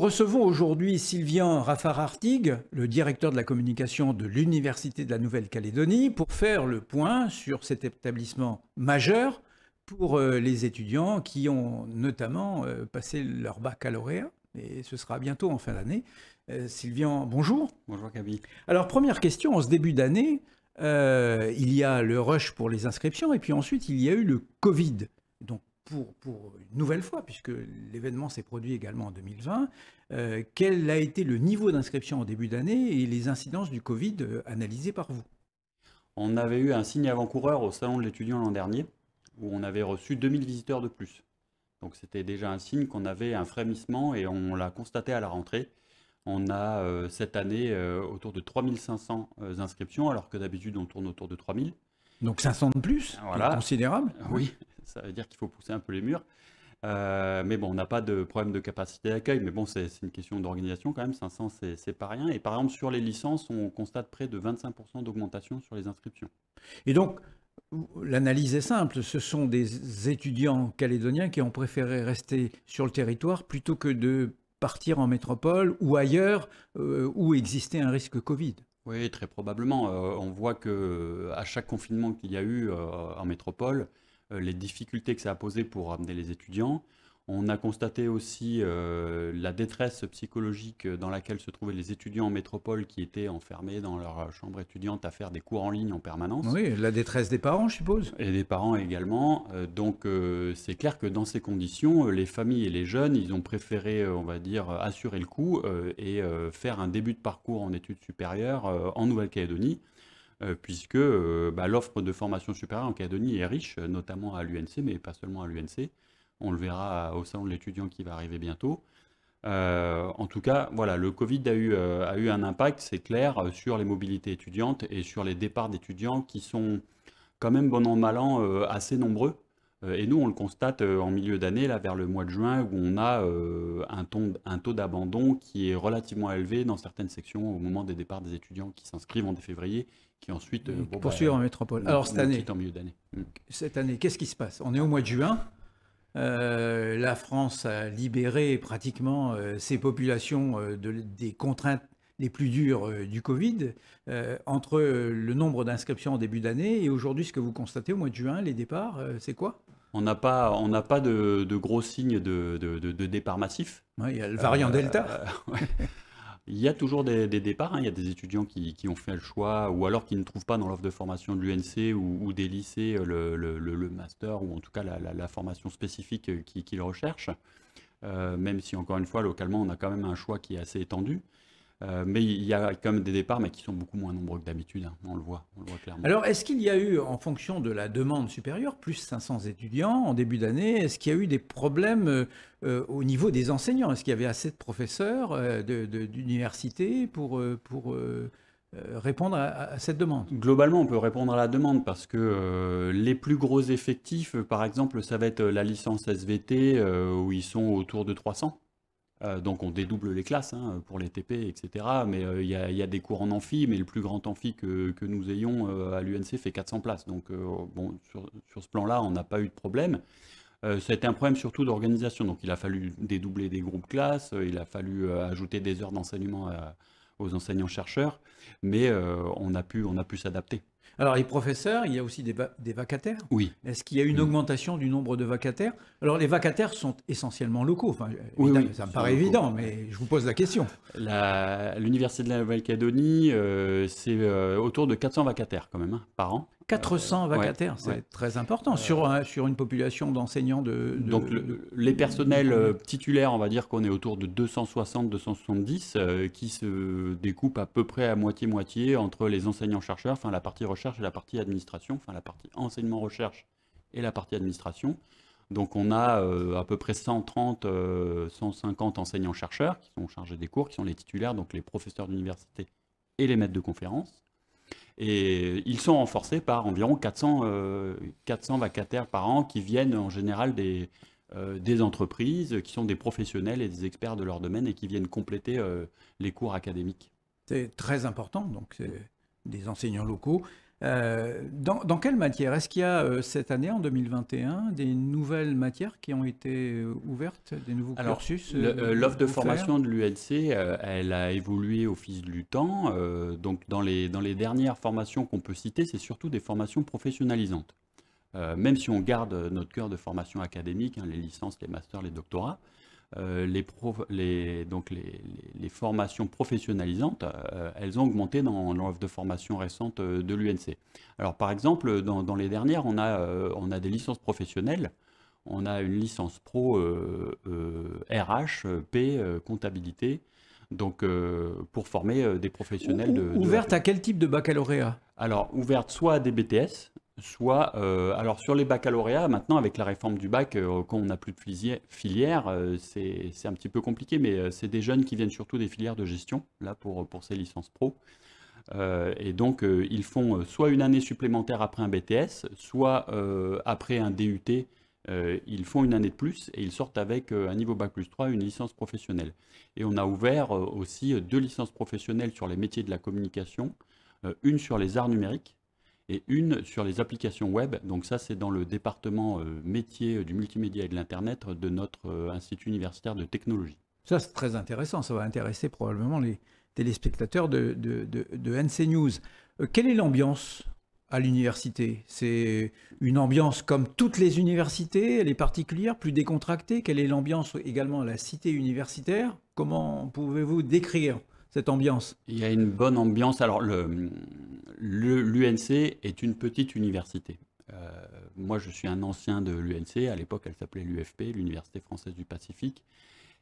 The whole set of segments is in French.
recevons aujourd'hui Sylvian Raffarin-Artigue, le directeur de la communication de l'Université de la Nouvelle-Calédonie, pour faire le point sur cet établissement majeur pour les étudiants qui ont notamment passé leur baccalauréat, et ce sera bientôt en fin d'année. Sylvian, bonjour. Bonjour Gabi. Alors première question, en ce début d'année, il y a le rush pour les inscriptions et puis ensuite il y a eu le Covid. Donc pour une nouvelle fois, puisque l'événement s'est produit également en 2020, quel a été le niveau d'inscription en début d'année et les incidences du Covid analysées par vous? On avait eu un signe avant-coureur au Salon de l'étudiant l'an dernier, où on avait reçu 2000 visiteurs de plus. Donc c'était déjà un signe qu'on avait un frémissement et on l'a constaté à la rentrée. On a cette année autour de 3500 inscriptions, alors que d'habitude on tourne autour de 3000. Donc 500 de plus, voilà. Considérable. Oui, ça veut dire qu'il faut pousser un peu les murs. Mais bon, on n'a pas de problème de capacité d'accueil, mais bon, c'est une question d'organisation quand même. 500, c'est pas rien. Et par exemple, sur les licences, on constate près de 25% d'augmentation sur les inscriptions. Et donc, l'analyse est simple, ce sont des étudiants calédoniens qui ont préféré rester sur le territoire plutôt que de partir en métropole ou ailleurs où existait un risque Covid. Oui, très probablement. On voit qu'à chaque confinement qu'il y a eu en métropole, les difficultés que ça a posé pour amener les étudiants. On a constaté aussi la détresse psychologique dans laquelle se trouvaient les étudiants en métropole qui étaient enfermés dans leur chambre étudiante à faire des cours en ligne en permanence. Oui, la détresse des parents, je suppose. Et des parents également. Donc c'est clair que dans ces conditions, les familles et les jeunes, ils ont préféré, on va dire, assurer le coup et faire un début de parcours en études supérieures en Nouvelle-Calédonie. Puisque l'offre de formation supérieure en Calédonie est riche, notamment à l'UNC, mais pas seulement à l'UNC. On le verra au salon de l'étudiant qui va arriver bientôt. En tout cas, voilà, le Covid a eu un impact, c'est clair, sur les mobilités étudiantes et sur les départs d'étudiants qui sont quand même, bon an, mal an, assez nombreux. Et nous, on le constate en milieu d'année, là, vers le mois de juin, où on a un taux d'abandon qui est relativement élevé dans certaines sections au moment des départs des étudiants qui s'inscrivent en février, qui ensuite poursuivent en métropole. Alors cette année, en milieu d'année. Qu'est-ce qui se passe? On est au mois de juin. La France a libéré pratiquement ses populations des contraintes les plus dures du Covid. Entre le nombre d'inscriptions en début d'année et aujourd'hui, ce que vous constatez au mois de juin, les départs, c'est quoi? On n'a pas de gros signes de départ massif. Ouais, il y a le variant Delta. Ouais. Il y a toujours des départs, hein. Il y a des étudiants qui ont fait le choix, ou alors qui ne trouvent pas dans l'offre de formation de l'UNC ou des lycées le master, ou en tout cas la formation spécifique qu'ils recherchent. Même si, encore une fois, localement, on a quand même un choix qui est assez étendu. Mais il y a quand même des départs, mais qui sont beaucoup moins nombreux que d'habitude, hein. On le voit clairement. Alors, est-ce qu'il y a eu, en fonction de la demande supérieure, plus 500 étudiants en début d'année, est-ce qu'il y a eu des problèmes au niveau des enseignants? Est-ce qu'il y avait assez de professeurs d'université pour répondre à cette demande? Globalement, on peut répondre à la demande parce que les plus gros effectifs, par exemple, ça va être la licence SVT où ils sont autour de 300. Donc on dédouble les classes, hein, pour les TP, etc. Mais il y a des cours en amphi, mais le plus grand amphi que nous ayons à l'UNC fait 400 places. Donc bon, sur ce plan-là, on n'a pas eu de problème. Ça a été un problème surtout d'organisation. Donc il a fallu dédoubler des groupes classes, il a fallu ajouter des heures d'enseignement aux enseignants-chercheurs, mais on a pu s'adapter. Alors, les professeurs, il y a aussi des vacataires. Oui. Est-ce qu'il y a une augmentation du nombre de vacataires? Alors, les vacataires sont essentiellement locaux. Enfin, oui, ça me paraît évident, mais je vous pose la question. L'Université de la Nouvelle-Calédonie, c'est autour de 400 vacataires quand même, hein, par an. 400 vacataires, c'est très important sur une population d'enseignants Donc les personnels titulaires, on va dire qu'on est autour de 260-270 qui se découpent à peu près à moitié-moitié entre les enseignants-chercheurs, enfin la partie recherche et la partie administration, enfin la partie enseignement-recherche et la partie administration. Donc on a à peu près 130, 150 enseignants-chercheurs qui sont chargés des cours, qui sont les titulaires, donc les professeurs d'université et les maîtres de conférences. Et ils sont renforcés par environ 400 vacataires par an qui viennent en général des entreprises, qui sont des professionnels et des experts de leur domaine et qui viennent compléter les cours académiques. C'est très important, donc c'est des enseignants locaux. Dans quelle matière? Est-ce qu'il y a cette année, en 2021, des nouvelles matières qui ont été ouvertes, des nouveaux Alors, cursus l'offre de offerts? formation de l'UNC, elle a évolué au fil du temps. Donc, dans les dernières formations qu'on peut citer, c'est surtout des formations professionnalisantes. Même si on garde notre cœur de formation académique, hein, les licences, les masters, les doctorats, donc les formations professionnalisantes, elles ont augmenté dans l'offre de formation récente de l'UNC. Alors, par exemple, dans les dernières, on a des licences professionnelles. On a une licence pro RH, P, comptabilité, donc pour former des professionnels Ouverte à quel type de baccalauréat? Alors, ouverte soit à des BTS, soit... alors, sur les baccalauréats, maintenant, avec la réforme du bac, quand on n'a plus de filière, c'est un petit peu compliqué, mais c'est des jeunes qui viennent surtout des filières de gestion, là, pour ces licences pro. Et donc, ils font soit une année supplémentaire après un BTS, soit après un DUT, ils font une année de plus et ils sortent avec un niveau Bac+3, une licence professionnelle. Et on a ouvert aussi 2 licences professionnelles sur les métiers de la communication, une sur les arts numériques et une sur les applications web. Donc ça, c'est dans le département métier du multimédia et de l'Internet de notre institut universitaire de technologie. Ça, c'est très intéressant. Ça va intéresser probablement les téléspectateurs de NC News. Quelle est l'ambiance à l'université? C'est une ambiance comme toutes les universités, elle est particulière, plus décontractée. Quelle est l'ambiance également à la cité universitaire? Comment pouvez-vous décrire cette ambiance? Il y a une bonne ambiance. Alors, l'UNC est une petite université. Moi, je suis un ancien de l'UNC. À l'époque, elle s'appelait l'UFP, l'Université française du Pacifique.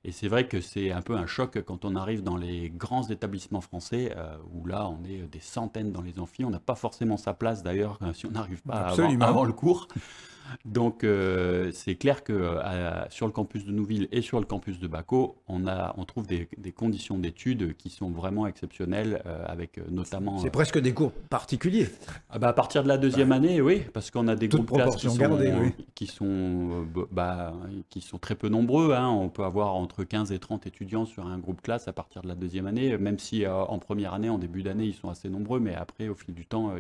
Et c'est vrai que c'est un peu un choc quand on arrive dans les grands établissements français, où là, on est des centaines dans les amphis. On n'a pas forcément sa place, d'ailleurs, si on n'arrive pas avant le cours. Donc, c'est clair que sur le campus de Nouville et sur le campus de Baco, on trouve des conditions d'études qui sont vraiment exceptionnelles, avec notamment... C'est presque des cours particuliers. À partir de la deuxième année, oui, parce qu'on a des groupes de classe qui sont très peu nombreux, hein. On peut avoir entre 15 et 30 étudiants sur un groupe classe à partir de la deuxième année, même si en première année, en début d'année, ils sont assez nombreux, mais après, au fil du temps,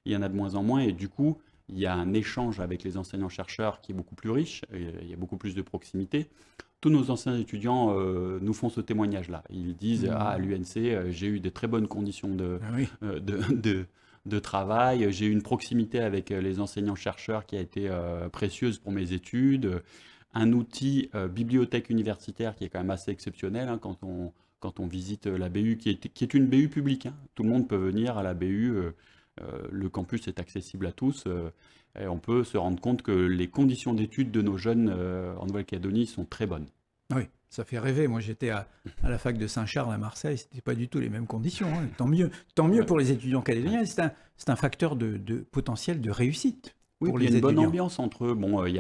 il y en a de moins en moins, et du coup, il y a un échange avec les enseignants-chercheurs qui est beaucoup plus riche, il y a beaucoup plus de proximité. Tous nos anciens étudiants nous font ce témoignage-là. Ils disent à l'UNC, j'ai eu des très bonnes conditions de travail, j'ai eu une proximité avec les enseignants-chercheurs qui a été précieuse pour mes études, un outil bibliothèque universitaire qui est quand même assez exceptionnel, hein, quand on visite la BU, qui est une BU publique, hein. Tout le monde peut venir à la BU. Le campus est accessible à tous, et on peut se rendre compte que les conditions d'études de nos jeunes en Nouvelle-Calédonie sont très bonnes. Oui, ça fait rêver. Moi, j'étais à la fac de Saint-Charles à Marseille, ce n'était pas du tout les mêmes conditions, hein. Tant mieux pour les étudiants calédoniens. C'est un facteur de potentiel de réussite. Oui, il y a une bonne ambiance entre eux. Bon, il y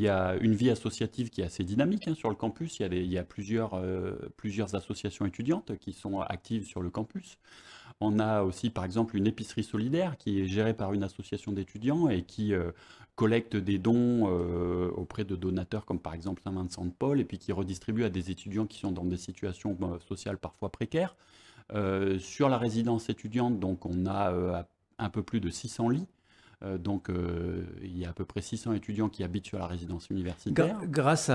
a une vie associative qui est assez dynamique, hein, sur le campus. Il y a plusieurs associations étudiantes qui sont actives sur le campus. On a aussi, par exemple, une épicerie solidaire qui est gérée par une association d'étudiants et qui collecte des dons auprès de donateurs comme par exemple Saint-Vincent-de-Paul, et puis qui redistribue à des étudiants qui sont dans des situations sociales parfois précaires. Sur la résidence étudiante, donc, on a un peu plus de 600 lits. Donc, il y a à peu près 600 étudiants qui habitent sur la résidence universitaire. Grâce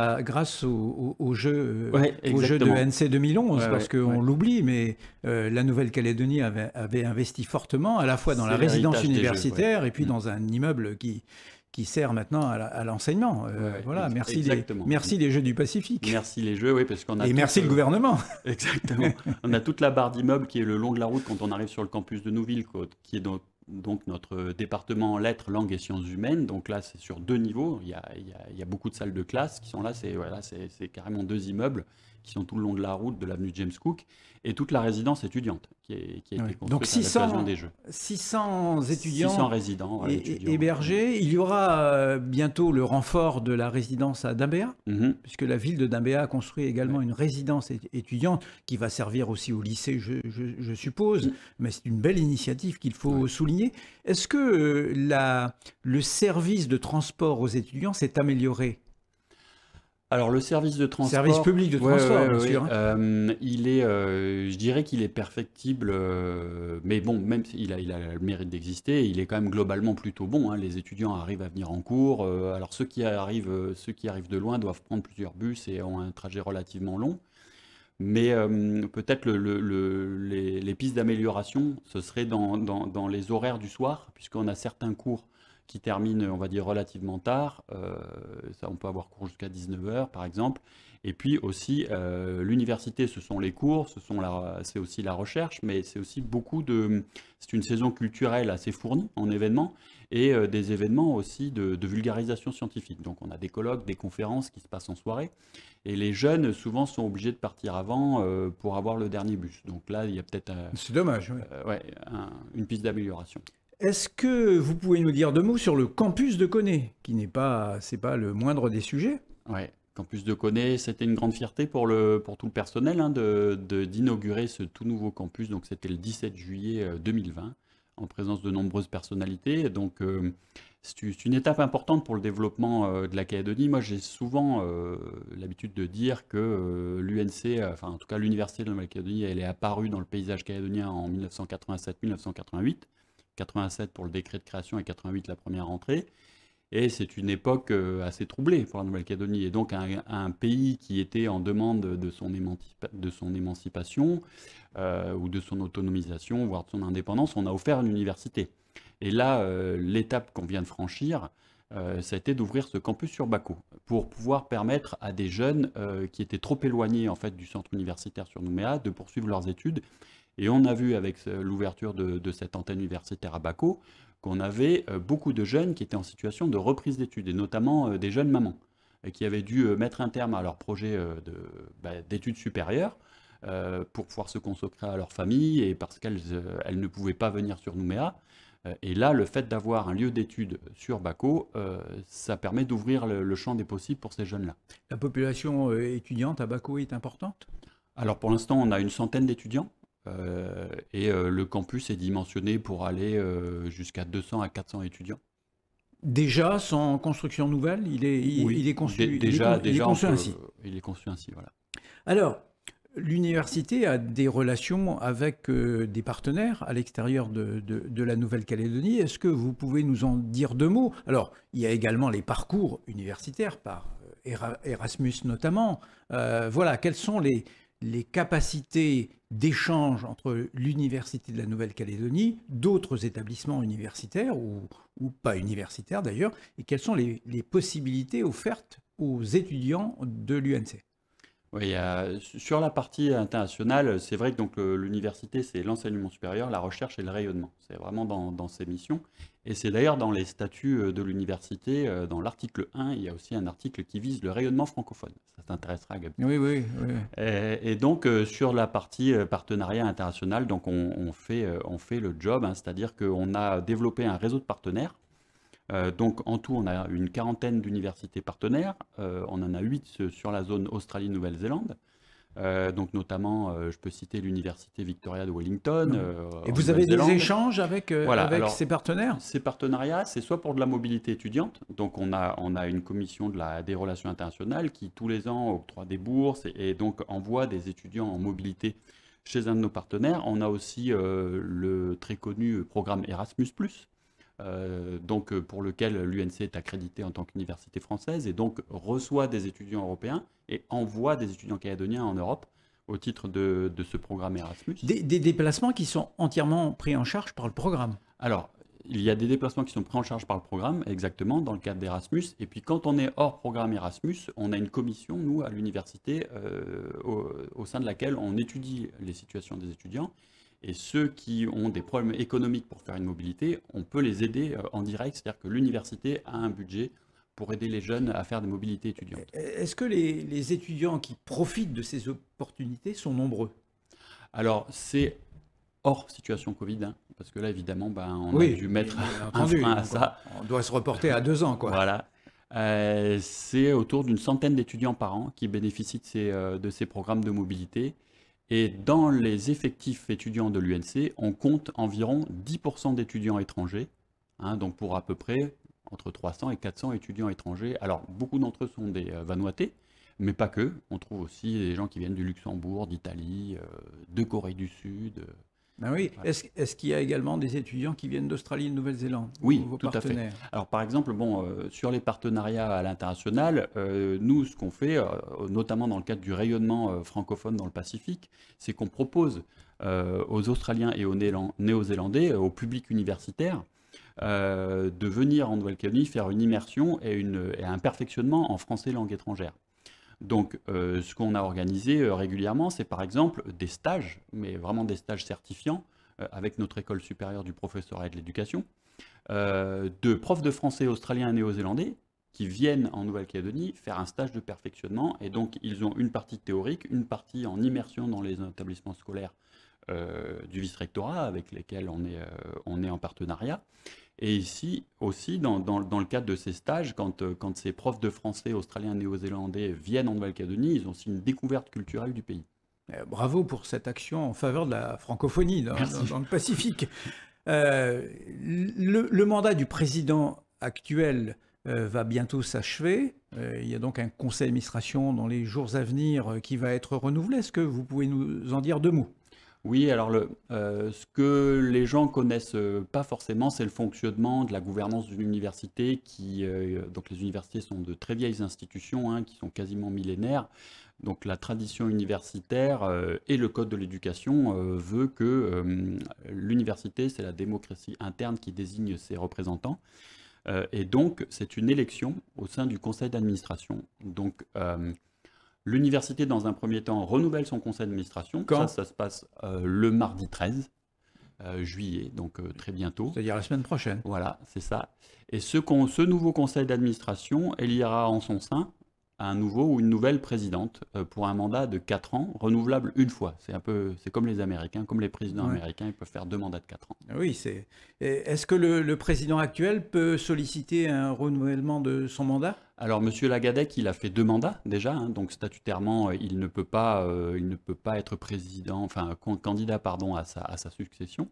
au jeu de NC 2011, parce qu'on l'oublie, mais la Nouvelle-Calédonie avait investi fortement, à la fois dans la résidence universitaire et puis dans un immeuble qui sert maintenant à l'enseignement. Voilà, merci les Jeux du Pacifique. Merci les Jeux, oui, parce qu'on a... Et merci le gouvernement. Exactement. On a toute la barre d'immeubles qui est le long de la route quand on arrive sur le campus de Nouville, qui est donc notre département en lettres, langues et sciences humaines. Donc là, c'est sur 2 niveaux. Il y a beaucoup de salles de classe qui sont là. C'est carrément 2 immeubles qui sont tout le long de la route de l'avenue James Cook, et toute la résidence étudiante qui a été construite donc 600, à l'occasion des Jeux. 600 étudiants 600 résidents, hébergés. Il y aura bientôt le renfort de la résidence à Dambéa, puisque la ville de Dambéa a construit également une résidence étudiante qui va servir aussi au lycée, je suppose, mais c'est une belle initiative qu'il faut souligner. Est-ce que le service de transport aux étudiants s'est amélioré? Alors le service de transport, Service public de ouais, transport, ouais, bien ouais, sûr, hein. il est, je dirais qu'il est perfectible, mais bon, même s'il il a le mérite d'exister, il est quand même globalement plutôt bon, hein. Les étudiants arrivent à venir en cours. Alors ceux qui arrivent de loin doivent prendre plusieurs bus et ont un trajet relativement long. Mais peut-être les pistes d'amélioration, ce serait dans les horaires du soir, puisqu'on a certains cours qui terminent, on va dire, relativement tard. Ça, on peut avoir cours jusqu'à 19 h, par exemple. Et puis aussi, l'université, ce sont les cours, c'est aussi la recherche, mais c'est aussi c'est une saison culturelle assez fournie en événements, et des événements aussi de vulgarisation scientifique. Donc on a des colloques, des conférences qui se passent en soirée. Et les jeunes, souvent, sont obligés de partir avant pour avoir le dernier bus. Donc là, il y a peut-être C'est dommage, oui. ouais, une piste d'amélioration. Est-ce que vous pouvez nous dire deux mots sur le campus de Koné, qui c'est pas le moindre des sujets? Ouais. Campus de Koné, c'était une grande fierté pour tout le personnel, hein, d'inaugurer ce tout nouveau campus. Donc c'était le 17 juillet 2020, en présence de nombreuses personnalités. Donc c'est une étape importante pour le développement de la Calédonie. Moi, j'ai souvent l'habitude de dire que l'UNC, enfin en tout cas l'Université de Nouvelle-Calédonie, elle est apparue dans le paysage calédonien en 1987-1988. 87 pour le décret de création et 88 la première rentrée. Et c'est une époque assez troublée pour la Nouvelle-Calédonie. Et donc un pays qui était en demande de son émancipation ou de son autonomisation, voire de son indépendance, on a offert une université. Et là, l'étape qu'on vient de franchir, ça a été d'ouvrir ce campus sur Bako pour pouvoir permettre à des jeunes qui étaient trop éloignés en fait, du centre universitaire sur Nouméa de poursuivre leurs études. Et on a vu avec l'ouverture de cette antenne universitaire à Bako qu'on avait beaucoup de jeunes qui étaient en situation de reprise d'études, et notamment des jeunes mamans, qui avaient dû mettre un terme à leur projet d'études supérieures pour pouvoir se consacrer à leur famille, et parce qu'elles ne pouvaient pas venir sur Nouméa. Et là, le fait d'avoir un lieu d'études sur Bako, ça permet d'ouvrir le champ des possibles pour ces jeunes-là. La population étudiante à Bako est importante? Alors pour l'instant, on a une centaine d'étudiants. Et le campus est dimensionné pour aller jusqu'à 200 à 400 étudiants. Déjà, sans construction nouvelle, Oui, il est conçu, déjà, il est conçu ainsi. il est conçu ainsi, voilà. Alors, l'université a des relations avec des partenaires à l'extérieur de la Nouvelle-Calédonie. Est-ce que vous pouvez nous en dire deux mots? Alors, il y a également les parcours universitaires par Erasmus notamment. Voilà, quelles sont les capacités d'échange entre l'Université de la Nouvelle-Calédonie, d'autres établissements universitaires ou pas universitaires d'ailleurs, et quelles sont les possibilités offertes aux étudiants de l'UNC? Oui, sur la partie internationale, c'est vrai que donc l'université, c'est l'enseignement supérieur, la recherche et le rayonnement. C'est vraiment dans ses missions. Et c'est d'ailleurs dans les statuts de l'université, dans l'article 1, il y a aussi un article qui vise le rayonnement francophone. Ça t'intéressera, Gabi. Oui, oui, oui. Et donc, sur la partie partenariat international, donc on fait le job, hein, c'est-à-dire qu'on a développé un réseau de partenaires. Donc en tout, on a une quarantaine d'universités partenaires. On en a 8 sur la zone Australie-Nouvelle-Zélande. Donc notamment, je peux citer l'université Victoria de Wellington. Et vous avez des échanges avec, voilà. avec Alors, ces partenaires? ces partenariats, c'est soit pour de la mobilité étudiante. Donc on a une commission des relations internationales qui tous les ans octroie des bourses et donc envoie des étudiants en mobilité chez un de nos partenaires. On a aussi le très connu programme Erasmus+. Donc pour lequel l'UNC est accrédité en tant qu'université française et donc reçoit des étudiants européens et envoie des étudiants calédoniens en Europe au titre de ce programme Erasmus. Des déplacements qui sont entièrement pris en charge par le programme? Alors, il y a des déplacements qui sont pris en charge par le programme, exactement, dans le cadre d'Erasmus. Et puis quand on est hors programme Erasmus, on a une commission, nous, à l'université, au sein de laquelle on étudie les situations des étudiants. Et ceux qui ont des problèmes économiques pour faire une mobilité, on peut les aider en direct, c'est-à-dire que l'université a un budget pour aider les jeunes à faire des mobilités étudiantes. Est-ce que les étudiants qui profitent de ces opportunités sont nombreux? Alors, c'est hors situation Covid, hein, parce que là, évidemment, on a dû mettre un frein à ça. On doit se reporter à 2 ans, quoi. Voilà. C'est autour d'une centaine d'étudiants par an qui bénéficient de ces programmes de mobilité. Et dans les effectifs étudiants de l'UNC, on compte environ 10% d'étudiants étrangers, hein, donc pour à peu près entre 300 et 400 étudiants étrangers. Alors, beaucoup d'entre eux sont des Vanuatais, Mais pas que, on trouve aussi des gens qui viennent du Luxembourg, d'Italie, de Corée du Sud. Ben oui. Voilà. Est-ce qu'il y a également des étudiants qui viennent d'Australie et de Nouvelle-Zélande? Oui, vos tout à fait. partenaires? Alors par exemple, bon, sur les partenariats à l'international, nous, ce qu'on fait, notamment dans le cadre du rayonnement francophone dans le Pacifique, c'est qu'on propose aux Australiens et aux Néo-Zélandais, au public universitaire, de venir en Nouvelle-Calédonie faire une immersion et un perfectionnement en français langue étrangère. Donc, ce qu'on a organisé régulièrement, c'est par exemple des stages, mais vraiment des stages certifiants, avec notre école supérieure du professorat et de l'éducation, de profs de français australiens et néo-zélandais qui viennent en Nouvelle-Calédonie faire un stage de perfectionnement. Et donc, ils ont une partie théorique, une partie en immersion dans les établissements scolaires du vice-rectorat avec lesquels on est en partenariat. Et ici aussi, dans le cadre de ces stages, quand ces profs de français australiens et néo-zélandais viennent en Nouvelle-Calédonie, ils ont aussi une découverte culturelle du pays. Bravo pour cette action en faveur de la francophonie dans le Pacifique. Le mandat du président actuel va bientôt s'achever. Il y a donc un conseil d'administration dans les jours à venir qui va être renouvelé. Est-ce que vous pouvez nous en dire deux mots? Oui, alors ce que les gens connaissent pas forcément, c'est le fonctionnement de la gouvernance d'une université donc les universités sont de très vieilles institutions, hein, qui sont quasiment millénaires. Donc la tradition universitaire et le code de l'éducation veut que l'université, c'est la démocratie interne qui désigne ses représentants. Et donc c'est une élection au sein du conseil d'administration. Donc l'université, dans un premier temps, renouvelle son conseil d'administration. Ça se passe le mardi 13 juillet, donc très bientôt. C'est-à-dire la semaine prochaine. Voilà, c'est ça. Et ce nouveau conseil d'administration éliera en son sein un nouveau ou une nouvelle présidente pour un mandat de 4 ans, renouvelable une fois. C'est comme les Américains, comme les présidents américains, ils peuvent faire 2 mandats de 4 ans. Oui, est-ce que le président actuel peut solliciter un renouvellement de son mandat? Alors, M. Lagadec, il a fait 2 mandats déjà, hein, donc statutairement, il ne peut pas être candidat à sa succession.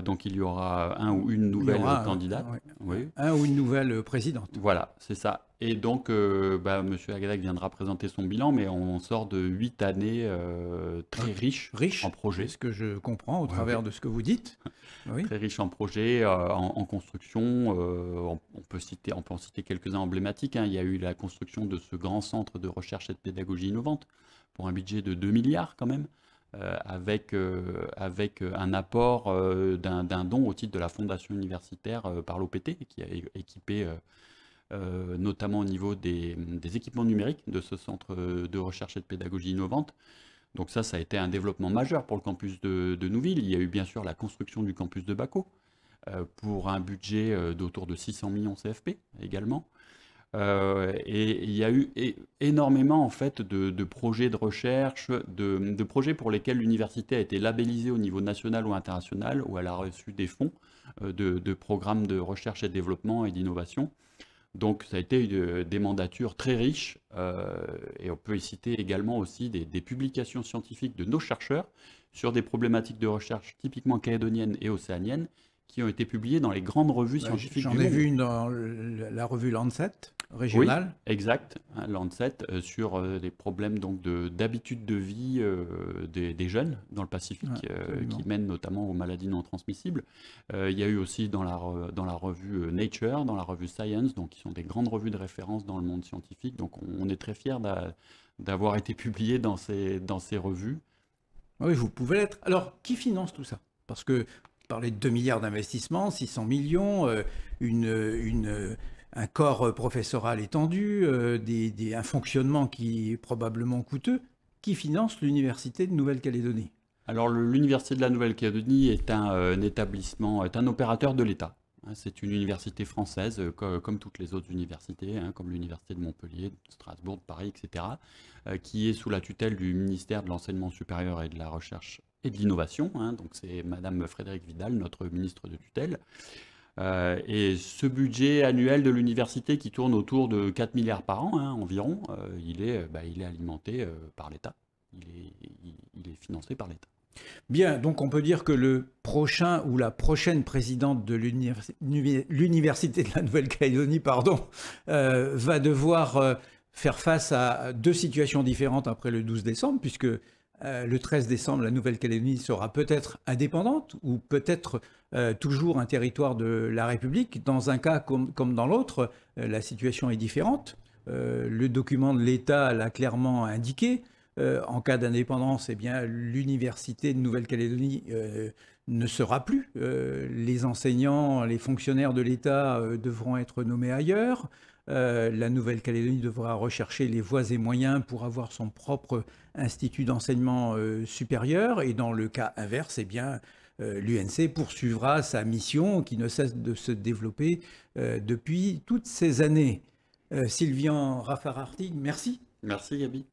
Donc il y aura un ou une nouvelle candidate. Oui. Un ou une nouvelle présidente. Voilà, c'est ça. Et donc, M. Lagadec viendra présenter son bilan, mais on sort de 8 années très riches en projets. C'est ce que je comprends au travers de ce que vous dites. Oui. Très riches en projets, en construction. On peut en citer quelques-uns emblématiques, hein. Il y a eu la construction de ce grand centre de recherche et de pédagogie innovante pour un budget de 2 milliards quand même. Avec un apport d'un don au titre de la fondation universitaire par l'OPT, qui a équipé notamment au niveau des équipements numériques de ce centre de recherche et de pédagogie innovante. Donc ça a été un développement majeur pour le campus de Nouville. Il y a eu bien sûr la construction du campus de Baco pour un budget d'autour de 600 millions CFP également. Et il y a eu énormément en fait de projets de recherche, de projets pour lesquels l'université a été labellisée au niveau national ou international, où elle a reçu des fonds de programmes de recherche et de développement et d'innovation. Donc ça a été des mandatures très riches, et on peut y citer également aussi des publications scientifiques de nos chercheurs sur des problématiques de recherche typiquement calédoniennes et océaniennes, qui ont été publiées dans les grandes revues scientifiques du monde. J'en ai vu une dans la revue Lancet régionale. Oui, exact, hein, Lancet, sur les problèmes d'habitude de vie des jeunes dans le Pacifique, qui mènent notamment aux maladies non transmissibles. Il y a eu aussi dans la revue Nature, dans la revue Science, donc qui sont des grandes revues de référence dans le monde scientifique. Donc on est très fiers d'avoir été publiés dans ces revues. Oui, vous pouvez l'être. Alors, qui finance tout ça? Parce que parler de 2 milliards d'investissements, 600 millions, un corps professoral étendu, un fonctionnement qui est probablement coûteux. Qui finance l'Université de Nouvelle-Calédonie? Alors l'Université de la Nouvelle-Calédonie est un établissement, est un opérateur de l'État. C'est une université française, comme toutes les autres universités, hein, comme l'Université de Montpellier, de Strasbourg, de Paris, etc., qui est sous la tutelle du ministère de l'Enseignement supérieur et de la Recherche et de l'Innovation. Hein, donc c'est Madame Frédérique Vidal, notre ministre de tutelle. Et ce budget annuel de l'université qui tourne autour de 4 milliards par an, hein, environ, il est alimenté par l'État. Il est financé par l'État. Bien, donc on peut dire que le prochain ou la prochaine présidente de l'Université de la Nouvelle-Calédonie va devoir faire face à deux situations différentes après le 12 décembre, puisque le 13 décembre, la Nouvelle-Calédonie sera peut-être indépendante ou peut-être toujours un territoire de la République. Dans un cas comme dans l'autre, la situation est différente. Le document de l'État l'a clairement indiqué. En cas d'indépendance, eh bien, l'université de Nouvelle-Calédonie ne sera plus. Les enseignants, les fonctionnaires de l'État devront être nommés ailleurs. La Nouvelle-Calédonie devra rechercher les voies et moyens pour avoir son propre institut d'enseignement supérieur. Et dans le cas inverse, eh bien, l'UNC poursuivra sa mission qui ne cesse de se développer depuis toutes ces années. Sylvian Raffarin-Hartog, merci. Merci Gabi.